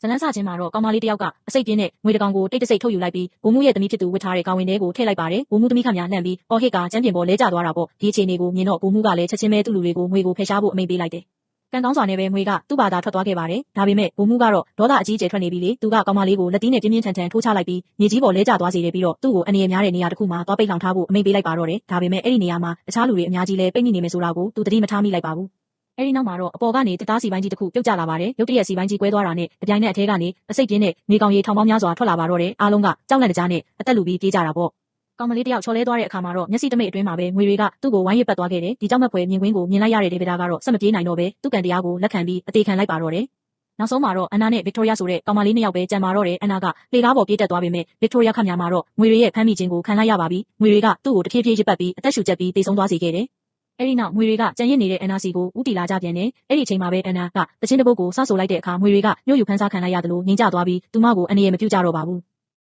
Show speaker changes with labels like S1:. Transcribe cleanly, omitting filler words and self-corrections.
S1: ဇလန်းစချင်းမှာတော့ကောင်မလေးတယောက်ကအစိတ်ပြင်းနဲ့ငွေတကောင်ကိုတိတ်တဆိတ်ထုတ်ယူလိုက်ပြီးဘိုးမှုရဲ့သမီးဖြစ်သူဝတ်ထားတဲ့ကောင်ဝင်ထဲကိုထည့်လိုက်ပါတယ်ဘိုးမှုသမီးခမညာလှမ်းပြီးအော်ဟစ်ကကျမ်းပြင်ပေါ်လဲကျသွားတာပေါ့ဒီအခြေအနေကိုမြင်တော့ဘိုးမှုကလည်းချက်ချင်းပဲသူ့လူတွေကိုငွေကိုဖယ်ရှားဖို့အမိန့်ပေးလိုက်တယ်ကံကောင်းစွာနဲ့ပဲငွေကသူ့ဘာသာထွက်သွားခဲ့ပါတယ်ဒါပေမဲ့ဘိုးမှုကတော့ဒေါသအကြီးအကျယ်ထွက်နေပြီလေသူကကောင်မလေးကိုလက်သီးနဲ့ပြင်းပြင်းထန်ထန်ထိုးချလိုက်ပြီးမြေကြီးပေါ်လဲကျသွားစေတယ်ပြီးတော့သူ့ကိုအနေရများတဲ့နေရာတစ်ခုမှာသွားပိတ်လောင်ထားဖို့အမိန့်ပေးလိုက်ပါတော့တယ်ဒါပေမဲ့အဲ့ဒီနေရာမှာတခြားလူတွေအများကြီးလဲပိတ်မိနေမယ်ဆိုတာကိုသူသတိမထားမိလိုက်ပါဘူးအဲ့ဒီနောက်မှာတော့အပေါ်ကနေတစ်သားစီပိုင်းကြီးတစ်ခုပြုတ်ကျလာပါတယ်ရုတ်တရက်စီပိုင်းကြီးကွဲသွားတာနဲ့တပြိုင်နက်အထဲကနေအစိတ်ပြင်းနဲ့နေကောင်ရီထောင်ပေါင်းများစွာထွက်လာပါတော့တယ်အားလုံးကကြောက်လန့်တကြားနဲ့အသက်လူပြီးပြေးကြတာပေါ့ကောင်မလေးတယောက်ချော်လဲသွားတဲ့အခါမှာတော့မျက်စိတမိတ်အတွင်းမှာပဲငွေတွေကသူ့ကိုဝိုင်းရစ်ပတ်သွားခဲ့တယ်ဒီကြောက်မက်ဖွယ်မြင်ကွင်းကိုမြင်လိုက်ရတဲ့ဒေဗတာကတော့စက်မပြေးနိုင်တော့ပဲသူ့ကံတရားကိုလက်ခံပြီးအသေးခံလိုက်ပါတော့တယ်နောက်ဆုံးမှာတော့အန်နာနဲ့ဗစ်တိုးရီးယားဆိုတဲ့ကောင်မလေးနှစ်ယောက်ပဲကြံပါတော့တယ်အန်နာကလေကားပေါ်ပြေးတက်သွားပေမဲ့ဗစ်တိုးရီးယားခမညာမှာတော့ငွေတွေရဲ့ဖမ်းမိခြင်းကိုခံလိုက်ရပါပြီငွေတွေကသူ့ကိုတဖြည်းဖြည်းရစ်ပတ်ပြီးအသက်ရှူကျက်ပြီးတေဆုံးသွားစေခဲ့တယ်အဲ့ဒီနောက်ငွေတွေကကြံရစ်နေတဲ့အန်နာစီကိုဥတီလာကြပြန်တယ်အဲ့ဒီအချိန်မှာပဲအန်နာကတချင်းတစ်ပုတ်ကိုစဆိုလိုက်တဲ့အခါငွေတွေကညှို့ယူခန်းစားခံလိုက်ရတယ်လို့ငြင်းကြသွားပြီးသူမကိုအနေရမပြုတ်ကြတော့ပါဘူး